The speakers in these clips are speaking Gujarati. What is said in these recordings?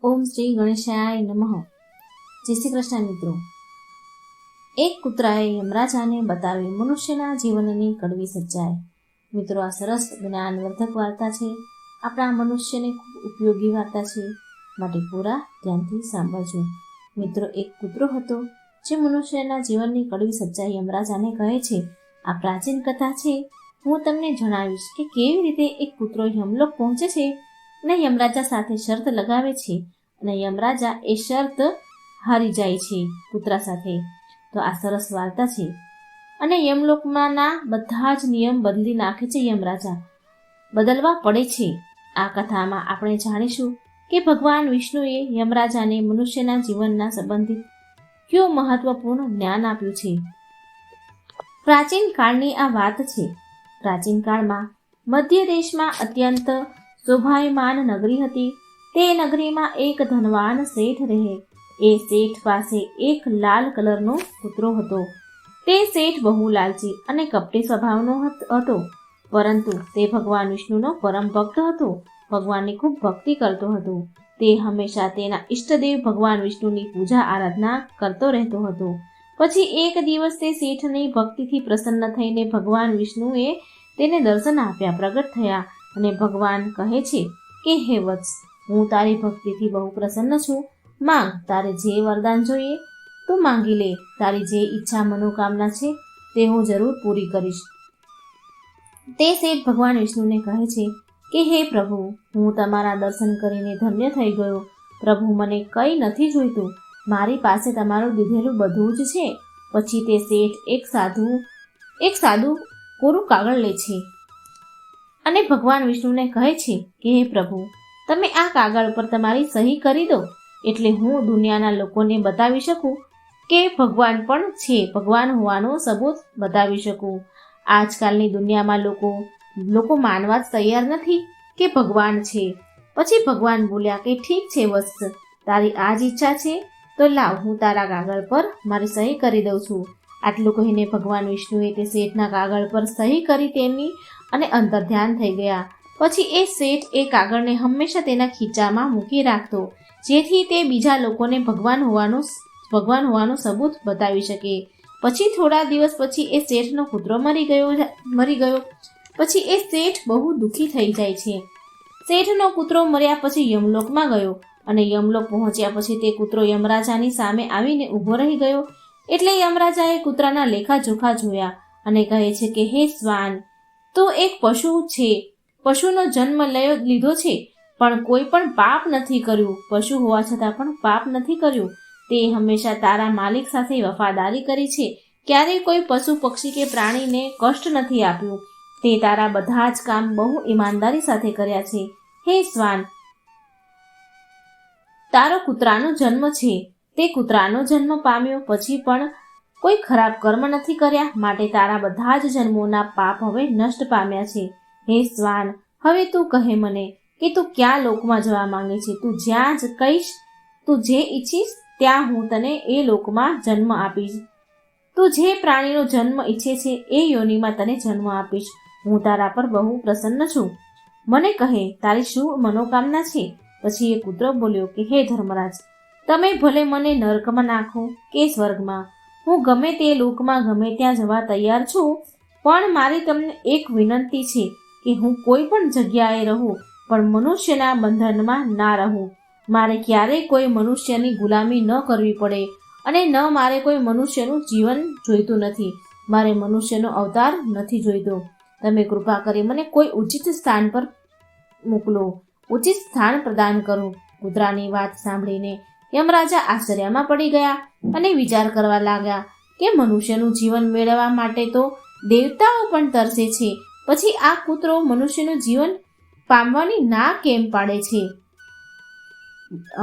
ઓમ શ્રી ગણેશાય નમઃ. જય શ્રી કૃષ્ણ મિત્રો. એક કૂતરાએ યમરાજાને બતાવી મનુષ્યના જીવનની કડવી સચ્ચાઈ. મિત્રો, આ સરસ જ્ઞાનવર્ધક વાર્તા છે. આપણા મનુષ્યને ખૂબ ઉપયોગી વાર્તા છે, માટે પૂરા ધ્યાનથી સાંભળજો. મિત્રો, એક કૂતરો હતો જે મનુષ્યના જીવનની કડવી સચ્ચાઈ યમરાજાને કહે છે. આ પ્રાચીન કથા છે. હું તમને જણાવીશ કે કેવી રીતે એક કૂતરો યમલોક પહોંચે છે અને યમરાજા સાથે શરત લગાવે છે અને યમરાજા એ શરત હારી જાય છે કૂતરા સાથે. તો આ સરસ વાર્તા છે. અને યમલોકમાંના બધા જ નિયમ બદલી નાખે છે યમરાજા, બદલવા પડે છે. આ કથામાં આપણે જાણીશું કે ભગવાન વિષ્ણુએ યમરાજાને મનુષ્યના જીવનના સંબંધિત કયું મહત્વપૂર્ણ જ્ઞાન આપ્યું છે. પ્રાચીન કાળની આ વાત છે. પ્રાચીન કાળમાં મધ્ય દેશમાં અત્યંત શોભાયમાન નગરી હતી. તે નગરીમાં એક ધનવાન શેઠ રહે. એ શેઠ પાસે એક લાલ કલરનો કૂતરો હતો. તે શેઠ બહુ લાલચી અને કપટી સ્વભાવનો હતો, પરંતુ તે ભગવાન વિષ્ણુનો પરમ ભક્ત હતો. ભગવાનની ખૂબ ભક્તિ કરતો હતો. તે હંમેશા તેના ઈષ્ટદેવ ભગવાન વિષ્ણુની પૂજા આરાધના કરતો રહેતો હતો. પછી એક દિવસ તે શેઠની ભક્તિથી પ્રસન્ન થઈને ભગવાન વિષ્ણુએ તેને દર્શન આપ્યા, પ્રગટ થયા અને ભગવાન કહે છે કે હે વત્સ, હું તારી ભક્તિથી બહુ પ્રસન્ન છું. માંગ, તારે જે વરદાન જોઈએ તું માંગી લે. તારી જે ઈચ્છા મનોકામના છે તે હું જરૂર પૂરી કરીશ. તે શેઠ ભગવાન વિષ્ણુને કહે છે કે હે પ્રભુ, હું તમારા દર્શન કરીને ધન્ય થઈ ગયો. પ્રભુ, મને કંઈ નથી જોઈતું. મારી પાસે તમારું દીધેલું બધું જ છે. પછી તે શેઠ એક સાદું કોરું કાગળ લે છે અને ભગવાન વિષ્ણુને કહે છે કે હે પ્રભુ, તમે આ કાગળ પર તમારી સહી કરી દો, એટલે હું દુનિયાના લોકોને બતાવી શકું કે ભગવાન પણ છે, ભગવાન હોવાનો સબૂત બતાવી શકું. આજકાલની દુનિયામાં લોકો માનવા જ તૈયાર નથી કે ભગવાન છે. પછી ભગવાન બોલ્યા કે ઠીક છે વત્સ, તારી આ જ ઈચ્છા છે તો લાવ, હું તારા કાગળ પર મારી સહી કરી દઉં છું. આટલું કહીને ભગવાન વિષ્ણુએ તે શેઠના કાગળ પર સહી કરી તેની અને અંતર્ધ્યાન થઈ ગયા. પછી એ શેઠ એ કાગળને હંમેશા તેના ખીચામાં મૂકી રાખતો, જેથી તે બીજા લોકોને ભગવાન હોવાનો સબૂત બતાવી શકે. પછી થોડા દિવસ પછી એ શેઠનો કૂતરો મરી ગયો. પછી એ શેઠ બહુ દુઃખી થઈ જાય છે. શેઠનો કૂતરો મર્યા પછી યમલોકમાં ગયો અને યમલોક પહોંચ્યા પછી તે કૂતરો યમરાજાની સામે આવીને ઊભો રહી ગયો. એટલે યમરાજાએ કૂતરાના લેખાજોખા જોયા અને કહે છે કે હે શ્વાન, તું એક પશુ છે. પશુનો જન્મ લીધો છે, પણ કોઈ પણ પાપ નથી કર્યું. પશુ હોવા છતાં પણ પાપ નથી કર્યું. તે હંમેશા તારા માલિક સાથે વફાદારી કરી છે. ક્યારેય કોઈ પશુ, પક્ષી કે પ્રાણીને કષ્ટ નથી આપ્યું. તે તારા બધા જ કામ બહુ ઈમાનદારી સાથે કર્યા છે. હે શ્વાન, તારો કૂતરાનો જન્મ છે. તે કૂતરાનો જન્મ પામ્યો પછી પણ કોઈ ખરાબ કર્મ નથી કર્યા, માટે તારા બધા જ જન્મોના પાપ હવે નષ્ટ પામ્યા છે. હે શ્વાન, હવે તું કહે મને કે તું કયા લોકમાં જવા માંગે છે. તું જ્યાં જ કહીશ, તું જે ઈચ્છીશ ત્યાં હું તને એ લોકમાં જન્મ આપીશ. તું જે પ્રાણીનો જન્મ ઈચ્છે છે એ યોનિમાં તને જન્મ આપીશ. હું તારા પર બહુ પ્રસન્ન છું. મને કહે, તારી શું મનોકામના છે? પછી એ કૂતરો બોલ્યો કે હે ધર્મરાજ, તમે ભલે મને નરકમાં નાખો કે સ્વર્ગમાં, હું ગમે તે લોકમાં ગમે ત્યાં જવા તૈયાર છું. પણ મારી તમને એક વિનંતી છે કે હું કોઈ પણ જગ્યાએ રહું, પણ મનુષ્યના બંધનમાં ના રહું. મારે ક્યારેય કોઈ મનુષ્યની ગુલામી ન કરવી પડે અને ન મારે કોઈ મનુષ્યનું જીવન જોઈતું નથી. મારે મનુષ્યનો અવતાર નથી જોઈતો. તમે કૃપા કરી મને કોઈ ઉચિત સ્થાન પર મોકલો, ઉચિત સ્થાન પ્રદાન કરો. કૂતરાની વાત સાંભળીને યમરાજા આશ્ચર્યમાં પડી ગયા અને વિચાર કરવા લાગ્યા કે મનુષ્યનું જીવન મેળવવા માટે તો દેવતાઓ પણ તરસે છે. પછી આ કૂતરો મનુષ્યનું જીવન પામવાની ના કેમ પાડે છે?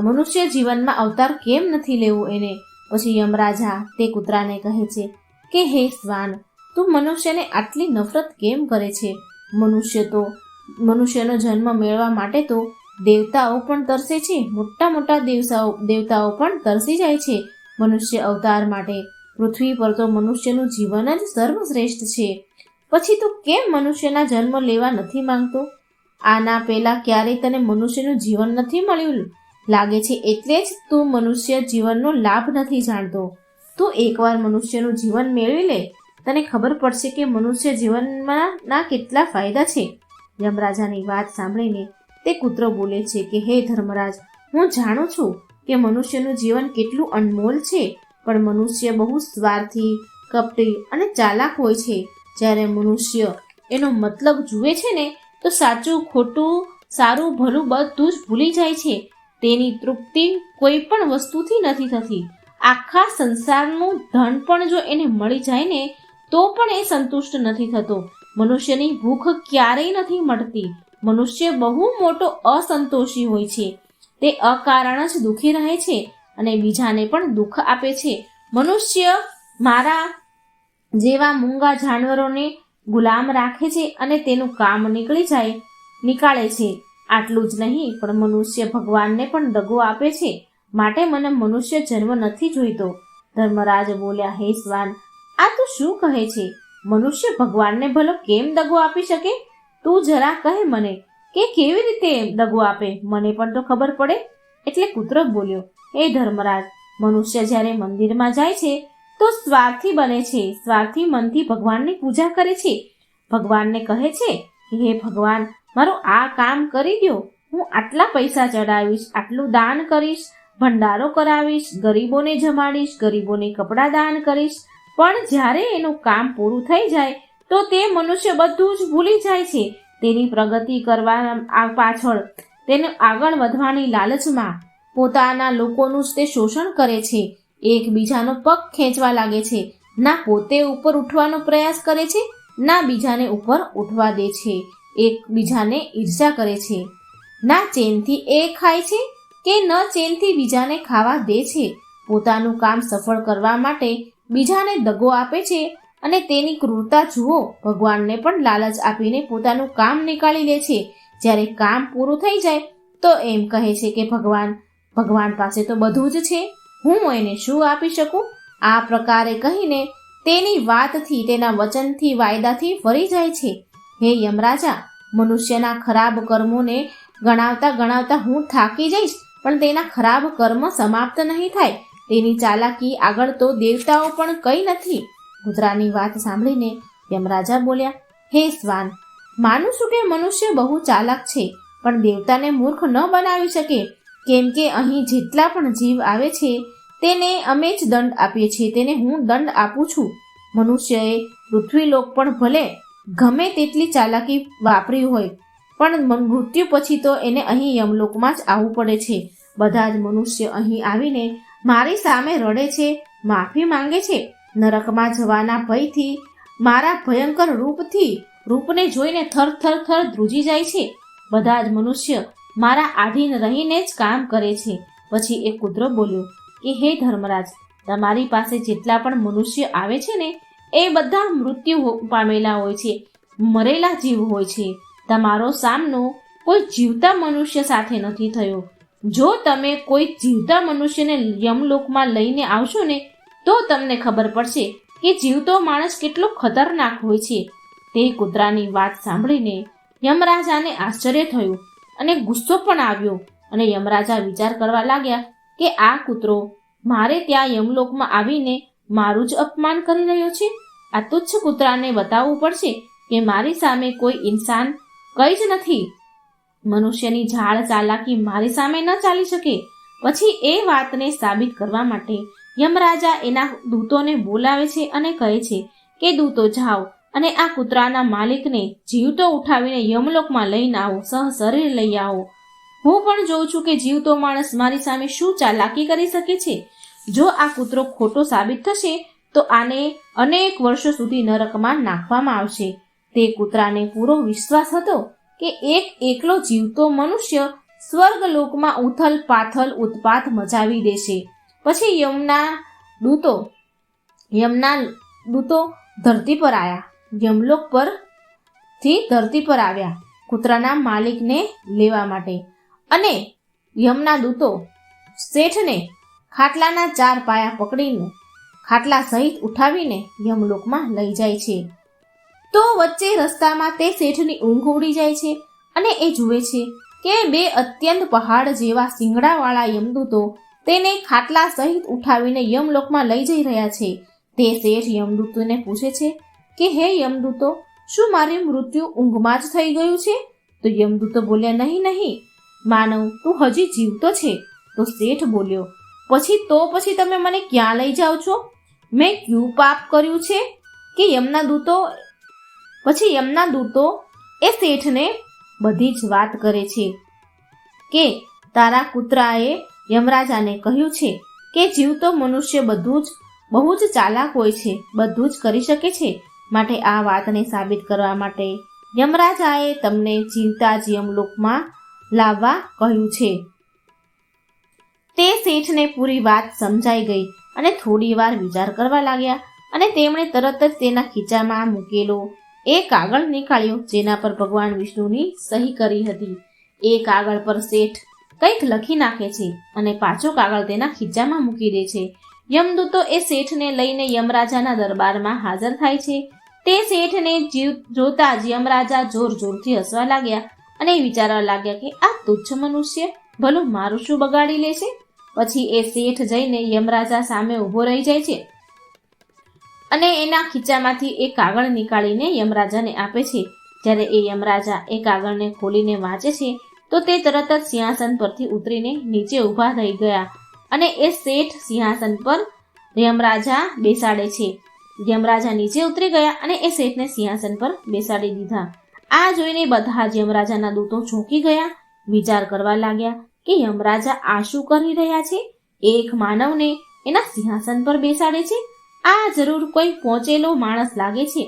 મનુષ્ય જીવનમાં અવતાર કેમ નથી લેવો એને? પછી યમરાજા તે કૂતરાને કહે છે કે હે શ્વાન, તું મનુષ્યને આટલી નફરત કેમ કરે છે? મનુષ્યનો જન્મ મેળવવા માટે તો દેવતાઓ પણ તરસે છે. મોટા મોટા દેવતાઓ પણ તરસી જાય છે મનુષ્ય અવતાર માટે. પૃથ્વી પર તો મનુષ્યનું જીવન જ સર્વશ્રેષ્ઠ છે. પછી તું કેમ મનુષ્યના જન્મ લેવા નથી માંગતો? આના પહેલા ક્યારેય તને મનુષ્યનું જીવન નથી મળ્યું? લાગે છે એટલે જ તું મનુષ્ય જીવનનો લાભ નથી જાણતો. તું એકવાર મનુષ્યનું જીવન મેળવી લે, તને ખબર પડશે કે મનુષ્ય જીવનમાં ના કેટલા ફાયદા છે. યમરાજાની વાત સાંભળીને તે કૂતરો બોલે છે કે હે ધર્મરાજ, હું જાણું છું કે મનુષ્યનું જીવન કેટલું અનમોલ છે, પણ મનુષ્ય બહુ સ્વાર્થી, કપટી અને ચાલાક હોય છે. જ્યારે મનુષ્ય એનો મતલબ જુએ છે ને તો સાચું ખોટું, સારું ભલું બધું જ ભૂલી જાય છે. તેની તૃપ્તિ કોઈ પણ વસ્તુથી નથી થતી. આખા સંસારનું ધન પણ જો એને મળી જાય ને તો પણ એ સંતુષ્ટ નથી થતો. મનુષ્યની ભૂખ ક્યારેય નથી મળતી. મનુષ્ય બહુ મોટો અસંતોષી હોય છે. તે અકારણ જ દુઃખી રહે છે અને બીજાને પણ દુઃખ આપે છે. મનુષ્ય મારા જેવા મૂંગા જાનવરોને ગુલામ રાખે છે અને તેનું કામ નીકાળે છે. આટલું જ નહીં, પણ મનુષ્ય ભગવાનને પણ દગો આપે છે. માટે મને મનુષ્ય જન્મ નથી જોઈતો. ધર્મરાજ બોલ્યા, હે શ્વાન, આ તું શું કહે છે? મનુષ્ય ભગવાનને ભલો કેમ દગો આપી શકે? તું જરા કહે મને કે કેવી રીતે દગો આપે, મને પણ તો ખબર પડે. એટલે કૂતરો બોલ્યો, હે ધર્મરાજ, મનુષ્ય જ્યારે મંદિરમાં જાય છે તો સ્વાર્થી બને છે. સ્વાર્થી મનથી ભગવાનની પૂજા કરે છે. ભગવાનને કહે છે કે હે ભગવાન, મારું આ કામ કરી દો. હું આટલા પૈસા ચડાવીશ, આટલું દાન કરીશ, ભંડારો કરાવીશ, ગરીબોને જમાડીશ, ગરીબોને કપડાં દાન કરીશ. પણ જ્યારે એનું કામ પૂરું થઈ જાય તો તે મનુષ્ય બધું જ ભૂલી જાય છે. તેની પ્રગતિ કરવા પાછળ, તેને આગળ વધવાની લાલચમાં પોતાના લોકોનું જ તે શોષણ કરે છે. એકબીજાનો પગ ખેંચવા લાગે છે. ના પોતે ઉપર ઉઠવાનો પ્રયાસ કરે છે, ના બીજાને ઉપર ઉઠવા દે છે. એકબીજાને ઈર્ષા કરે છે. ના ચેનથી એ ખાય છે કે ન ચેનથી બીજાને ખાવા દે છે. પોતાનું કામ સફળ કરવા માટે બીજાને દગો આપે છે અને તેની ક્રૂરતા જુઓ. ભગવાનને પણ લાલચ આપીને પોતાનું કામ નીકાળી લે છે. જ્યારે કામ પૂરું થઈ જાય તો એમ કહે છે કે ભગવાન પાસે તો બધું જ છે, હું એને શું આપી શકું? આ પ્રકારે કહીને તેની વાતથી, તેના વચનથી, વાયદાથી ફરી જાય છે. હે યમરાજા, મનુષ્યના ખરાબ કર્મોને ગણાવતા હું થાકી જઈશ, પણ તેના ખરાબ કર્મ સમાપ્ત નહીં થાય. તેની ચાલાકી આગળ તો દેવતાઓ પણ કંઈ નથી. કૂતરાની વાત સાંભળીને યમરાજા બોલ્યા, હે શ્વાન, માનું છું કે મનુષ્ય બહુ ચાલાક છે, પણ દેવતાને મૂર્ખ ન બનાવી શકે. કેમ કે અહીં જેટલા પણ જીવ આવે છે તેને અમે જ દંડ આપીએ છીએ. તેને હું દંડ આપું છું. મનુષ્યએ પૃથ્વીલોક પણ ભલે ગમે તેટલી ચાલાકી વાપરી હોય, પણ મૃત્યુ પછી તો એને અહીં યમલોકમાં જ આવવું પડે છે. બધા જ મનુષ્ય અહીં આવીને મારી સામે રડે છે, માફી માંગે છે. નરકમાં જવાના ભયથી, મારા ભયંકર રૂપને જોઈને થર ધ્રુજી જાય છે. બધા જ મનુષ્ય મારા આધીન રહીને જ કામ કરે છે. પછી એક કૂતરો બોલ્યો કે હે ધર્મરાજ, તમારી પાસે જેટલા પણ મનુષ્ય આવે છે ને એ બધા મૃત્યુ પામેલા હોય છે, મરેલા જીવ હોય છે. તમારો સામનો કોઈ જીવતા મનુષ્ય સાથે નથી થયો. જો તમે કોઈ જીવતા મનુષ્યને યમલોકમાં લઈને આવશો ને તો તમને ખબર પડશે કે જીવતો માણસ કેટલો ખતરનાક હોય છે. તે કૂતરાની વાત સાંભળીને યમરાજાને આશ્ચર્ય થયું અને ગુસ્સો પણ આવ્યો. અને યમરાજા વિચાર કરવા લાગ્યા કે આ કૂતરો મારે ત્યાં યમલોકમાં આવીને મારું જ અપમાન કરી રહ્યો છે. આ તુચ્છ કૂતરાને બતાવવું પડશે કે મારી સામે કોઈ ઇન્સાન કંઈ જ નથી. મનુષ્યની ઝાડ ચાલાકી મારી સામે ન ચાલી શકે. પછી એ વાતને સાબિત કરવા માટે યમરાજા એના દૂતોને બોલાવે છે અને કહે છે કે દૂતો જાઓ અને આ કૂતરાના માલિકને જીવતો ઉઠાવીને યમલોકમાં લઈને આવો, સહશરીર લઈ આવો. હું પણ જોઉં છું કે જીવતો માણસ મારી સામે શું ચાલાકી કરી શકે છે. જો આ કૂતરો ખોટો સાબિત થશે તો આને અનેક વર્ષો સુધી નરકમાં નાખવામાં આવશે. તે કૂતરાને પૂરો વિશ્વાસ હતો કે એકલો જીવતો મનુષ્ય સ્વર્ગલોકમાં ઉથલ પાથલ ઉત્પાત મચાવી દેશે. પછી યમના દૂતો ધરતી પર આવ્યા. યમલોક પરથી ધરતી પર આવ્યા કૂતરાના માલિકને લેવા માટે. અને યમના દૂતો શેઠને ખાટલાના 4 પાયા પકડીને ખાટલા સહિત ઉઠાવીને યમલોકમાં લઈ જાય છે. તો વચ્ચે રસ્તામાં તે શેઠની ઊંઘ ઉડી જાય છે અને એ જુએ છે કે બે અત્યંત પહાડ જેવા શિંગડાવાળા યમદૂતો તેને ખાટલા સહિત ઉઠાવીને યમલોકમાં લઈ જઈ રહ્યા છે. તે શેઠ યમદૂતોને પૂછે છે કે હે યમદૂતો, શું મારી મૃત્યુ ઊંઘમાં જ થઈ ગયું છે? તો યમદૂતો બોલ્યા, નહીં માનવ, તું હજી જીવતો છે. તો શેઠ બોલ્યો, પછી તમે મને ક્યાં લઈ જાઓ છો? મેં ક્યું પાપ કર્યું છે કે યમના દૂતો એ શેઠને બધી જ વાત કરે છે કે તારા કૂતરાએ યમરાજાને કહ્યું છે કે જીવતો મનુષ્ય બહુ જ ચાલાક હોય છે, બધું જ કરી શકે છે. માટે આ વાતને સાબિત કરવા માટે યમરાજાએ તમને જીવતા જ યમલોકમાં લાવવા કહ્યું છે. તે શેઠને પૂરી વાત સમજાઈ ગઈ અને થોડી વાર વિચાર કરવા લાગ્યા અને તેમણે તરત જ તેના ખીચામાં મૂકેલો એ કાગળ નીકાળ્યો જેના પર ભગવાન વિષ્ણુની સહી કરી હતી. એ કાગળ પર શેઠ કંઈક લખી નાખે છે અને પાછો કાગળ તેના ખીચામાં મૂકી દે છે. યમદૂતો એ શેઠને લઈને યમરાજાના દરબારમાં હાજર થાય છે. તે શેઠને જોતા જ યમરાજા જોરથી હસવા લાગ્યા અને વિચારવા લાગ્યા કે આ તુચ્છ મનુષ્ય ભલું મારું શું બગાડી લે છે. પછી એ શેઠ જઈને યમરાજા સામે ઊભો રહી જાય છે અને એના ખીચામાંથી એ કાગળ નીકાળીને યમરાજાને આપે છે. જ્યારે એ યમરાજા એ કાગળને ખોલીને વાંચે છે તો તે તરત જ સિંહાસન પરથી ઉતરીને નીચે ઊભા થઈ ગયા અને એ શેઠ સિંહાસન પર યમરાજા બેસાડે છે. યમરાજા નીચે ઉતરી ગયા અને એ શેઠને સિંહાસન પર બેસાડી દીધા. આ જોઈને બધા જ યમરાજાના દૂતો ચોંકી ગયા, વિચાર કરવા લાગ્યા કે યમરાજા આ શું કરી રહ્યા છે? એક માનવને એના સિંહાસન પર બેસાડે છે. આ જરૂર કોઈ પહોંચેલો માણસ લાગે છે.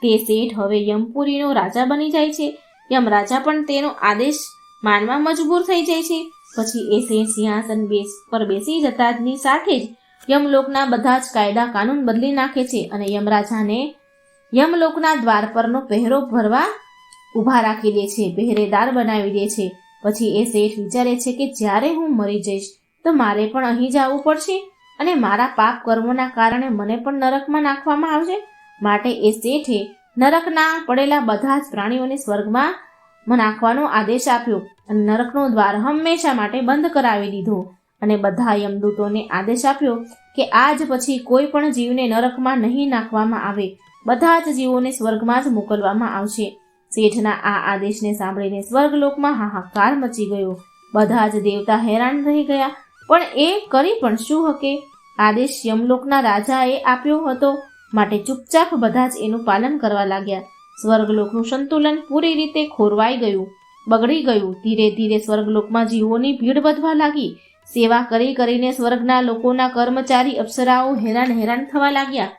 તે શેઠ હવે યમપુરીનો રાજા બની જાય છે. યમરાજા પણ તેનો આદેશ માનવા મજબૂર થઈ જાય છે. પછી એ શેઠ સિંહાસન પર બેસી જતાની સાથે જ યમલોકના બધા જ કાયદા કાનૂન બદલી નાખે છે અને યમરાજાને યમલોકના દ્વાર પરનો પહેરો ભરવા ઊભા રાખી દે છે, પહેરેદાર બનાવી દે છે. પછી એ શેઠ વિચારે છે કે જ્યારે હું મરી જઈશ તો મારે પણ અહીં જ આવવું પડશે અને મારા પાપ કર્મોના કારણે મને પણ નરકમાં નાખવામાં આવશે. માટે એ શેઠે નરકના પડેલા બધા જ પ્રાણીઓને સ્વર્ગમાં નાખવાનો આદેશ આપ્યો અને નરકનો દ્વાર હંમેશા માટે બંધ કરાવી દીધો અને બધા યમદૂતોને આદેશ આપ્યો કે આજ પછી કોઈ પણ જીવને નરકમાં નહીં નાખવામાં આવે, બધા જ જીવોને સ્વર્ગમાં જ મોકલવામાં આવશે. શેઠના આ આદેશને સાંભળીને સ્વર્ગલોકમાં હાહાકાર મચી ગયો. બધા જ દેવતા હેરાન રહી ગયા, પણ એ કરી પણ શું શકે? આદેશ યમલોકના રાજાએ આપ્યો હતો, માટે ચૂપચાપ બધા જ એનું પાલન કરવા લાગ્યા. સ્વર્ગલોકનું સંતુલન પૂરી રીતે ખોરવાઈ ગયું, બગડી ગયું. ધીરે ધીરે સ્વર્ગલોકમાં જીવોની ભીડ વધવા લાગી. સેવા કરીને સ્વર્ગના લોકોના કર્મચારી અપ્સરાઓ હેરાન થવા લાગ્યા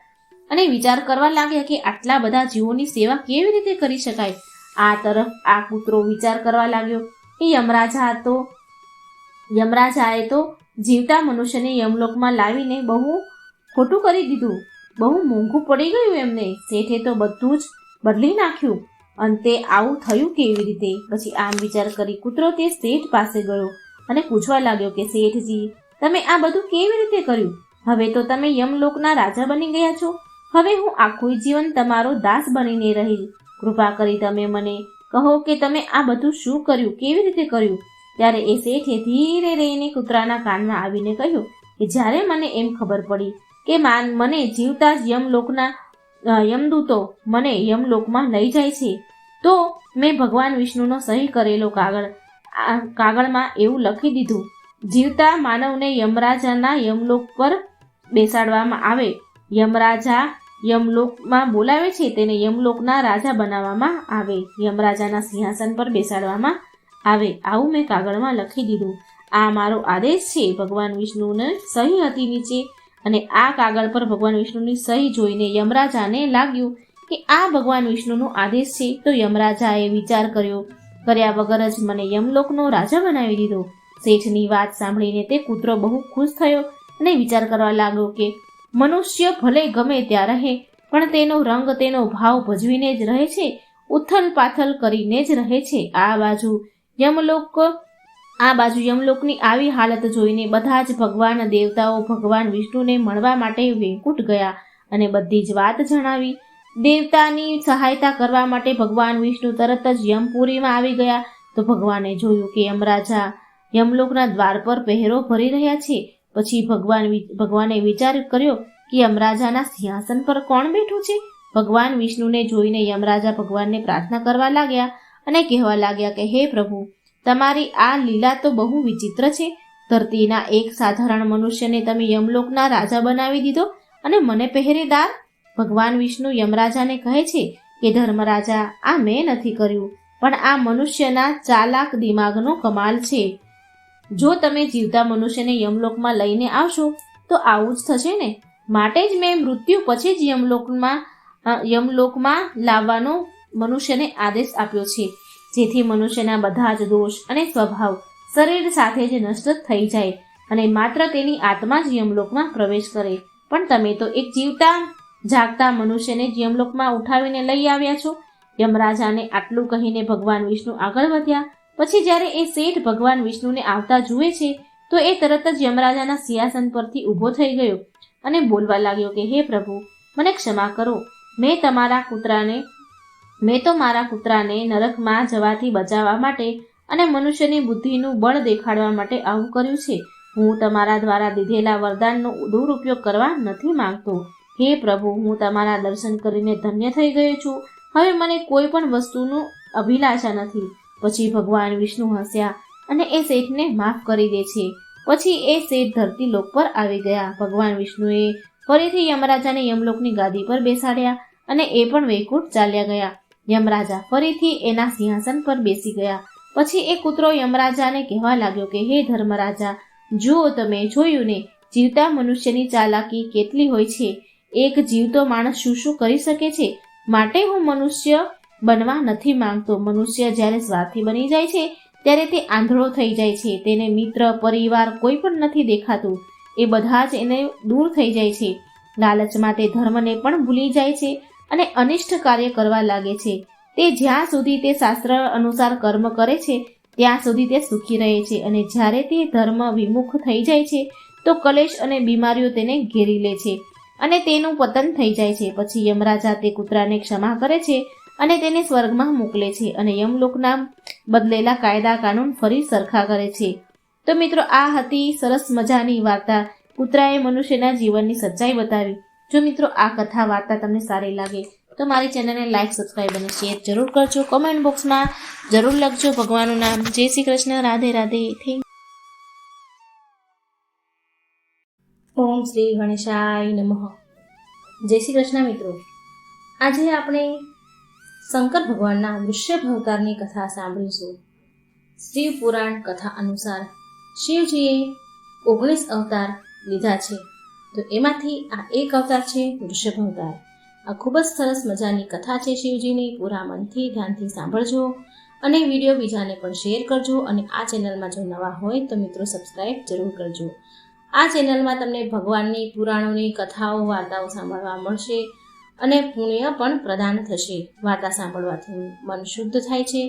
અને વિચાર કરવા લાગ્યા કે આટલા બધા જીવોની સેવા કેવી રીતે કરી શકાય. આ તરફ આ કૂતરો વિચાર કરવા લાગ્યો કે યમરાજાએ તો જીવતા મનુષ્યને યમલોકમાં લાવીને બહુ ખોટું કરી દીધું, બહુ મોંઘું પડી ગયું એમને. શેઠે તો બધું જ બદલી નાખ્યું. અંતે આવું થયું કેવી રીતે? પછી આમ વિચાર કરી કૂતરો તે શેઠ પાસે ગયો અને પૂછવા લાગ્યો કે શેઠજી, તમે આ બધું કેવી રીતે કર્યું? હવે તો તમે યમલોકના રાજા બની ગયા છો. હવે હું આખું જીવન તમારો દાસ બનીને રહીશ. કૃપા કરી તમે મને કહો કે તમે આ બધું શું કર્યું, કેવી રીતે કર્યું? ત્યારે એ શેઠે ધીરે રહીને કૂતરાના કાનમાં આવીને કહ્યું કે જ્યારે મને એમ ખબર પડી કે મને જીવતા જ યમદૂતો મને યમલોકમાં લઈ જાય છે, તો મેં ભગવાન વિષ્ણુનો સહી કરેલો કાગળમાં એવું લખી દીધું, જીવતા માનવને યમરાજાના યમલોક પર બેસાડવામાં આવે. યમરાજા યમલોકમાં બોલાવે છે તેને યમલોકના રાજા બનાવવામાં આવે, યમરાજાના સિંહાસન પર બેસાડવામાં આવે. આવું મેં કાગળમાં લખી દીધું. આ મારો આદેશ છે. ભગવાન વિષ્ણુને સહી હતી નીચે અને આ કાગળ પર ભગવાન વિષ્ણુની સહી જોઈને યમરાજાને લાગ્યું કે આ ભગવાન વિષ્ણુનો આદેશ છે. તો યમરાજાએ વિચાર કર્યા વગર જ મને યમલોકનો રાજા બનાવી દીધો. શેઠની વાત સાંભળીને તે કૂતરો બહુ ખુશ થયો અને વિચાર કરવા લાગ્યો કે મનુષ્ય ભલે ગમે ત્યાં રહે પણ તેનો રંગ તેનો ભાવ ભજવીને જ રહે છે, ઉથલ પાથલ કરીને જ રહે છે. આ બાજુ યમલોકની આવી હાલત જોઈને બધા જ ભગવાન દેવતાઓ ભગવાન વિષ્ણુને મળવા માટે વૈકુંઠ ગયા અને બધી જ વાત જણાવી. દેવતાની સહાયતા કરવા માટે ભગવાન વિષ્ણુ તરત જ યમપુરીમાં આવી ગયા. તો ભગવાને જોયું કે યમરાજા યમલોકના દ્વાર પર પહેરો ભરી રહ્યા છે. પછી ભગવાને વિચાર કર્યો કે યમરાજાના સિંહાસન પર કોણ બેઠું છે. ભગવાન વિષ્ણુને જોઈને યમરાજા ભગવાનને પ્રાર્થના કરવા લાગ્યા અને કહેવા લાગ્યા કે હે પ્રભુ, તમારી આ લીલા તો બહુ વિચિત્ર છે. ધરતીના એક સાધારણ મનુષ્યને તમે યમલોકના રાજા બનાવી દીધો અને મને પહેરેદાર. ભગવાન વિષ્ણુ યમરાજાને કહે છે કે ધર્મરાજા, આ મેં નથી કર્યું, પણ આ મનુષ્યના ચાલાક દિમાગનો કમાલ છે. જો તમે જીવતા મનુષ્યને યમલોકમાં લઈને આવશો તો આવું જ થશે ને. માટે જ મેં મૃત્યુ પછી જ યમલોકમાં લાવવાનો મનુષ્યને આદેશ આપ્યો છે, જેથી મનુષ્યના બધા જ દોષ અને સ્વભાવ શરીર સાથે જ નષ્ટ થઈ જાય અને માત્ર તેની આત્મા જ યમલોકમાં પ્રવેશ કરે. પણ તમે તો એક જીવતા જાગતા મનુષ્યને જ યમલોકમાં ઉઠાવીને લઈ આવ્યા છો. યમરાજાને આટલું કહીને ભગવાન વિષ્ણુ આગળ વધ્યા. પછી જ્યારે એ શેઠ ભગવાન વિષ્ણુને આવતા જુએ છે તો એ તરત જ યમરાજાના સિંહાસન પરથી ઊભો થઈ ગયો અને બોલવા લાગ્યો કે હે પ્રભુ, મને ક્ષમા કરો. મેં તો મારા કૂતરાને નરકમાં જવાથી બચાવવા માટે અને મનુષ્યની બુદ્ધિનું બળ દેખાડવા માટે આવું કર્યું છે. હું તમારા દ્વારા દીધેલા વરદાનનો દુરુપયોગ કરવા નથી માંગતો. હે પ્રભુ, હું તમારા દર્શન કરીને ધન્ય થઈ ગયો છું. હવે મને કોઈ પણ વસ્તુનું અભિલાષા નથી. પછી ભગવાન વિષ્ણુ હસ્યા અને એ શેઠને માફ કરી દે છે. પછી એ શેઠ ધરતી લોક પર આવી ગયા. ભગવાન વિષ્ણુએ ફરીથી યમરાજાને યમલોકની ગાદી પર બેસાડ્યા અને એ પણ વૈકુંઠ ચાલ્યા ગયા. યમરાજા ફરીથી એના સિંહાસન પર બેસી ગયા. પછી એ કૂતરો યમરાજાને કહેવા લાગ્યો કે હે ધર્મરાજા, જુઓ, તમે જોયું ને, જીવતા મનુષ્યની ચાલાકી કેટલી હોય છે. એક જીવતો માણસ શું શું કરી શકે છે. માટે હું મનુષ્ય બનવા નથી માંગતો. મનુષ્ય જ્યારે સ્વાર્થી બની જાય છે ત્યારે તે આંધળો થઈ જાય છે. તેને મિત્ર, પરિવાર કોઈ પણ નથી દેખાતું. એ બધા જ એને દૂર થઈ જાય છે. લાલચમાં તે ધર્મને પણ ભૂલી જાય છે અને અનિષ્ટ કાર્ય કરવા લાગે છે. તે જ્યાં સુધી તે શાસ્ત્ર અનુસાર કર્મ કરે છે ત્યાં સુધી તે સુખી રહે છે, અને જ્યારે તે ધર્મ વિમુખ થઈ જાય છે તો કલેશ અને બીમારીઓ તેને ઘેરી લે છે અને તેનું પતન થઈ જાય છે. પછી યમરાજા તે કૂતરાને ક્ષમા કરે છે અને તેને સ્વર્ગમાં મોકલે છે અને યમલોકના બદલેલા કાયદા કાનૂન ફરી સરખા કરે છે. તો મિત્રો, આ હતી સરસ મજાની વાર્તા. કૂતરાએ મનુષ્યના જીવનની સચ્ચાઈ બતાવી. જો મિત્રો આ કથા વાર્તા તમને સારી લાગે તો મારી ચેનલને લાઈક, સબસ્ક્રાઈબ અને શેર જરૂર કરજો. કોમેન્ટ બોક્સમાં જરૂર લખજો ભગવાનનું નામ. જય શ્રી કૃષ્ણ. રાધે રાધે. ઓમ શ્રી ગણેશાય નમઃ. જય શ્રી કૃષ્ણ મિત્રો. આજે આપણે શંકર ભગવાનના વૃષભ અવતારની કથા સાંભળીશું. શિવ પુરાણ કથા અનુસાર શિવજીએ 19 અવતાર લીધા છે, તો એમાંથી આ એક અવતાર છે વૃષભ અવતાર. આ ખૂબ જ સરસ મજાની કથા છે શિવજીની. પૂરા મનથી ધ્યાનથી સાંભળજો અને વિડીયો બીજાને પણ શેર કરજો. અને આ ચેનલમાં જો નવા હોય તો મિત્રો સબસ્ક્રાઈબ જરૂર કરજો. આ ચેનલમાં તમને ભગવાનની પુરાણોની કથાઓ, વાર્તાઓ સાંભળવા મળશે અને પુણ્ય પણ પ્રદાન થશે. વાર્તા સાંભળવાથી મન શુદ્ધ થાય છે,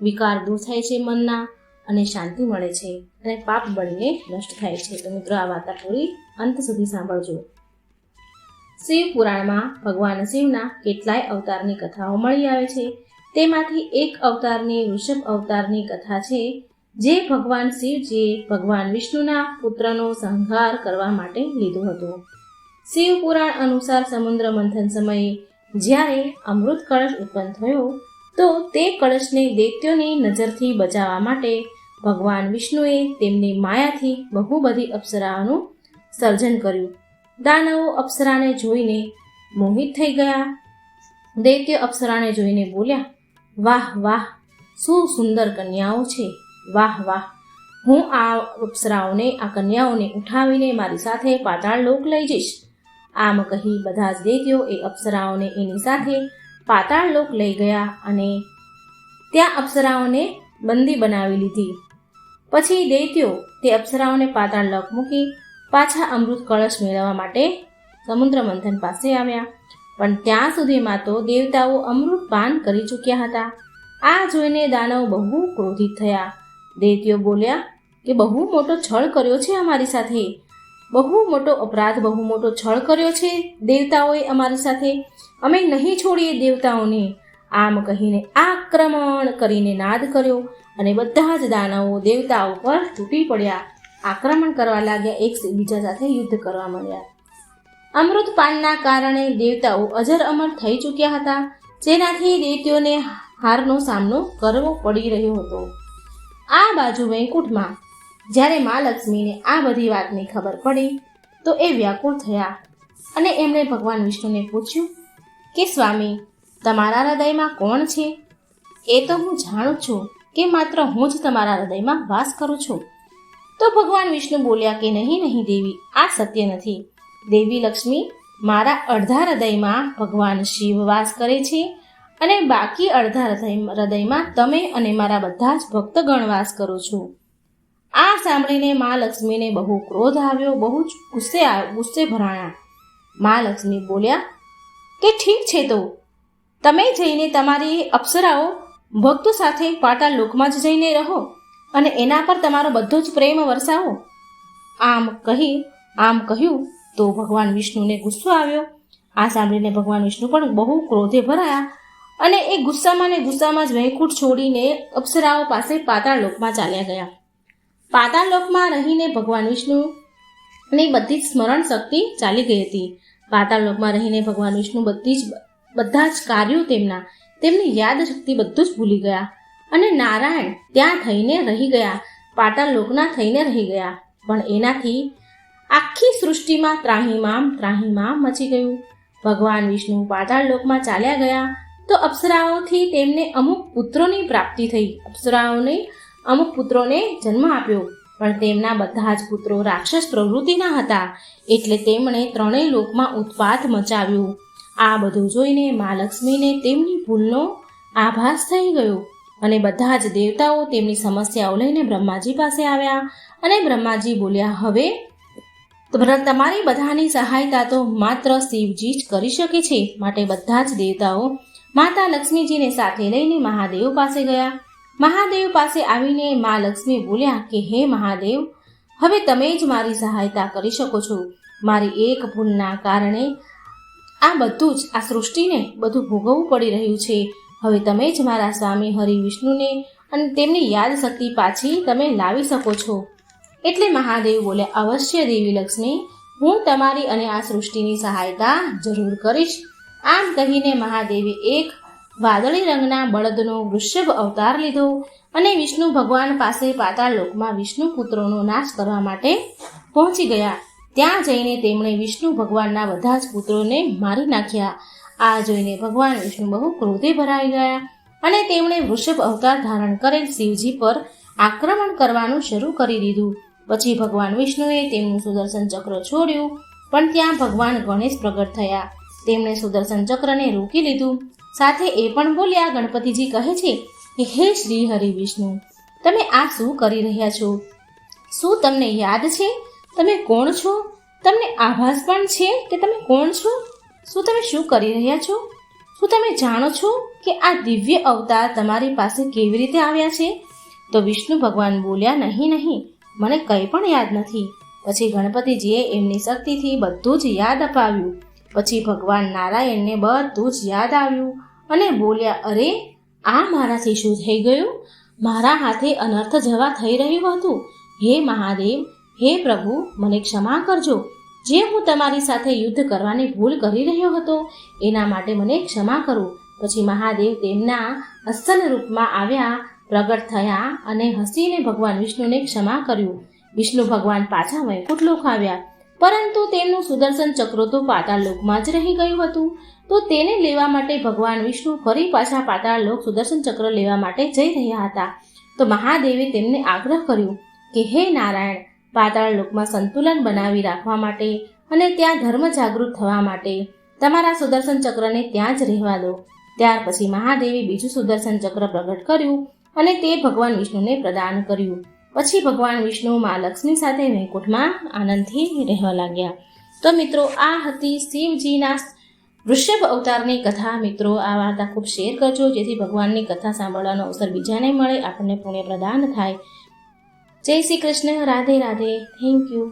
વિકાર દૂર થાય છે મનના, અને શાંતિ મળે છે અને પાપ બળીને નષ્ટ થાય છે. તો મિત્રો આ વાર્તા પૂરી અંત સુધી સાંભળજો. શિવ પુરાણમાં ભગવાન શિવના કેટલાય અવતારની કથાઓ મળી આવે છે. તેમાંથી એક અવતારની વૃષભ અવતારની કથા છે, જે ભગવાન શિવજીએ ભગવાન વિષ્ણુના પુત્રનો સંહાર કરવા માટે લીધું હતું. શિવ પુરાણ અનુસાર સમુદ્ર મંથન સમયે જ્યારે અમૃત કળશ ઉત્પન્ન થયો તો તે કળશને દૈત્યોની નજરથી બચાવવા માટે ભગવાન વિષ્ણુએ તેમની માયાથી બહુ બધી અપ્સરાઓનું સર્જન કર્યું. દાનવો અપ્સરાને જોઈને મોહિત થઈ ગયા. દૈત્ય અપ્સરાને જોઈને બોલ્યા, વાહ વાહ, શું સુંદર કન્યાઓ છે, વાહ વાહ, હું આ અપ્સરાઓને, આ કન્યાઓને ઉઠાવીને મારી સાથે પાતાળ લોક લઈ જઈશ. આમ કહી બધા જ દૈત્યો એ અપ્સરાઓને એની સાથે પાતાળ લોક લઈ ગયા અને ત્યાં અપ્સરાઓને બંદી બનાવી લીધી. પછી દૈત્યો તે અપ્સરાઓને પાતાળ લોક મૂકી પાછા અમૃત કળશ મેળવવા માટે સમુદ્ર મંથન પાસે આવ્યા. પણ ત્યાં સુધીમાં તો દેવતાઓ અમૃત પાન કરી ચૂક્યા હતા. આ જોઈને દાનવ બહુ ક્રોધિત થયા. દૈત્યો બોલ્યા કે બહુ મોટો છળ કર્યો છે અમારી સાથે, બહુ મોટો અપરાધ, બહુ મોટો છળ કર્યો છે દેવતાઓએ અમારી સાથે. અમે નહીં છોડીએ દેવતાઓને. આમ કહીને આક્રમણ કરીને નાદ કર્યો અને બધા જ દાનવો દેવતાઓ પર તૂટી પડ્યા, આક્રમણ કરવા લાગ્યા, એકબીજા સાથે યુદ્ધ કરવા માંડ્યા. અમૃત પાનના કારણે દેવતાઓ અજર અમર થઈ ચૂક્યા હતા, જેનાથી દૈત્યોને હારનો સામનો કરવો પડી રહ્યો હતો. આ બાજુ વૈકુંઠમાં જ્યારે મા લક્ષ્મીને આ બધી વાતની ખબર પડી તો એ વ્યાકુળ થયા અને એમણે ભગવાન વિષ્ણુને પૂછ્યું કે સ્વામી, તમારા હૃદયમાં કોણ છે? એ તો હું જાણું છું કે માત્ર હું જ તમારા હૃદયમાં વાસ કરું છું. તો ભગવાન વિષ્ણુ બોલ્યા કે નહીં નહીં દેવી, આ સત્ય નથી. દેવી લક્ષ્મી, મારા અડધા હૃદયમાં ભગવાન શિવ વાસ કરે છે અને બાકી અડધા હૃદયમાં તમે અને મારા બધા જ ભક્તગણ વાસ કરો છો. આ સાંભળીને મા લક્ષ્મીને બહુ ક્રોધ આવ્યો, બહુ જ ગુસ્સે ભરાયા. મા લક્ષ્મી બોલ્યા કે ઠીક છે, તો તમે જઈને તમારી અપ્સરાઓ ભક્તો સાથે પાતાળ લોકમાં જ જઈને રહો અને એના પર તમારો બધો જ પ્રેમ વરસાવો. આમ કહ્યું તો ભગવાન વિષ્ણુને ગુસ્સો આવ્યો. આ સાંભળીને ભગવાન વિષ્ણુ પણ બહુ ક્રોધે ભરાયા અને એ ગુસ્સામાં જ વૈકુંઠ છોડીને અપ્સરાઓ પાસે પાતાળ લોકમાં ચાલ્યા ગયા. પાતાળ લોકમાં રહીને ભગવાન વિષ્ણુની બધી જ સ્મરણ શક્તિ ચાલી ગઈ હતી. પાતાળ લોકમાં રહીને ભગવાન વિષ્ણુ બધા જ કાર્યો તેમની યાદ શક્તિ બધું જ ભૂલી ગયા અને નારાયણ ત્યાં થઈને રહી ગયા, પાતાળ લોકના થઈને રહી ગયા. પણ એનાથી આખી સૃષ્ટિમાં ત્રાહિમામ મચી ગયું. ભગવાન વિષ્ણુ પાતાળ લોકમાં ચાલ્યા ગયા તો અપ્સરાઓથી તેમને અમુક પુત્રોની પ્રાપ્તિ થઈ. અપ્સરાઓને અમુક પુત્રોને જન્મ આપ્યો, પણ તેમના બધા જ પુત્રો રાક્ષસ પ્રવૃત્તિના હતા, એટલે તેમણે ત્રણેય લોકમાં ઉત્પાત મચાવ્યું. આ બધું જોઈને મા લક્ષ્મીને તેમની ભૂલનો આભાસ થઈ ગયો અને બધા જ દેવતાઓ તેમની સમસ્યાઓ લઈને બ્રહ્માજી પાસે આવ્યા અને બ્રહ્માજી બોલ્યા, હવે તમારી બધાની સહાયતા તો માત્ર શિવજી જ કરી શકે છે. માટે બધા જ દેવતાઓ માતા લક્ષ્મીજીને સાથે લઈને મહાદેવ પાસે ગયા. મહાદેવ પાસે આવીને મા લક્ષ્મી બોલ્યા કે હે મહાદેવ, હવે તમે જ મારી સહાયતા કરી શકો છો. મારી એક ભૂલના કારણે આ સૃષ્ટિને બધું ભોગવવું પડી રહ્યું છે. હવે તમે જ મારા સ્વામી હરિ વિષ્ણુને અને તેમની યાદ શક્તિ પાછી તમે લાવી શકો છો. એટલે મહાદેવ બોલ્યા, અવશ્ય દેવી લક્ષ્મી, હું તમારી અને આ સૃષ્ટિની સહાયતા જરૂર કરીશ. આમ કહીને મહાદેવે એક વાદળી રંગના બળદનો વૃષભ અવતાર લીધો અને વિષ્ણુ ભગવાન પાસે પાતાળ લોકમાં વિષ્ણુ પુત્રોનો નાશ કરવા માટે પહોંચી ગયા. ત્યાં જઈને તેમણે વિષ્ણુ ભગવાનના બધા જ પુત્રોને મારી નાખ્યા. આ જોઈને ભગવાન વિષ્ણુ બહુ ક્રોધે ભરાઈ ગયા અને તેમણે વૃષભ અવતાર ધારણ કરેલ શિવજી પર આક્રમણ કરવાનું શરૂ કરી દીધું. પછી ભગવાન વિષ્ણુએ તેમનું સુદર્શન ચક્ર છોડ્યું, પણ ત્યાં ભગવાન ગણેશ પ્રગટ થયા. તેમણે સુદર્શન ચક્રને રોકી લીધું. સાથે એ પણ બોલ્યા, ગણપતિજી કહે છે કે હે શ્રી હરિ વિષ્ણુ, તમે આ શું કરી રહ્યા છો? શું તમને યાદ છે તમે કોણ છો? તમને આભાસ પણ છે કે તમે કોણ છો? શું તમે શું કરી રહ્યા છો? શું તમે જાણો છો કે આ દિવ્ય અવતાર તમારી પાસે કેવી રીતે આવ્યા છે? તો વિષ્ણુ ભગવાન બોલ્યા, નહીં, મને કંઈ પણ યાદ નથી. પછી ગણપતિજીએ એમની શક્તિથી બધું જ યાદ અપાવ્યું. પછી ભગવાન નારાયણને બધું જ યાદ આવ્યું અને બોલ્યા, અરે આ મારાથી શું થઈ ગયું? મારા હાથે અનર્થ જવા થઈ રહ્યું હતું. હે મહાદેવ, હે પ્રભુ, મને ક્ષમા કરજો. જે હું તમારી સાથે યુદ્ધ કરવાની ભૂલ કરી રહ્યો હતો એના માટે મને ક્ષમા કરો. પછી મહાદેવ તેમના અસલ રૂપમાં આવ્યા, પ્રગટ થયા અને હસીને ભગવાન વિષ્ણુને ક્ષમા કર્યું. વિષ્ણુ ભગવાન પાછા વૈકુંઠ લોક આવ્યા, પરંતુ તેમનું સુદર્શન ચક્ર તો પાતાળ લોકમાં જ રહી ગયું હતું. તો તેને લેવા માટે ભગવાન વિષ્ણુ ફરી પાછા પાતાળ લોક સુદર્શન ચક્ર લેવા માટે જઈ રહ્યા હતા. તો મહાદેવે તેમને આગ્રહ કર્યો કે હે નારાયણ, પાતાળ લોકમાં સંતુલન બનાવી રાખવા માટે અને ત્યાં ધર્મ જાગૃત થવા માટે તમારા સુદર્શન ચક્રને ત્યાં જ રહેવા દો. ત્યાર પછી મહાદેવે બીજું સુદર્શન ચક્ર પ્રગટ કર્યું અને તે ભગવાન વિષ્ણુને પ્રદાન કર્યું. પછી ભગવાન વિષ્ણુ મા લક્ષ્મી સાથે વૈકુંઠમાં આનંદથી રહેવા લાગ્યા. તો મિત્રો, આ હતી શિવજીના વૃષભ અવતારની કથા. મિત્રો, આ વાર્તા ખૂબ શેર કરજો, જેથી ભગવાનની કથા સાંભળવાનો અવસર બીજાને મળે, આપણને પુણ્ય પ્રદાન થાય. જય શ્રી કૃષ્ણ. રાધે રાધે. Thank you.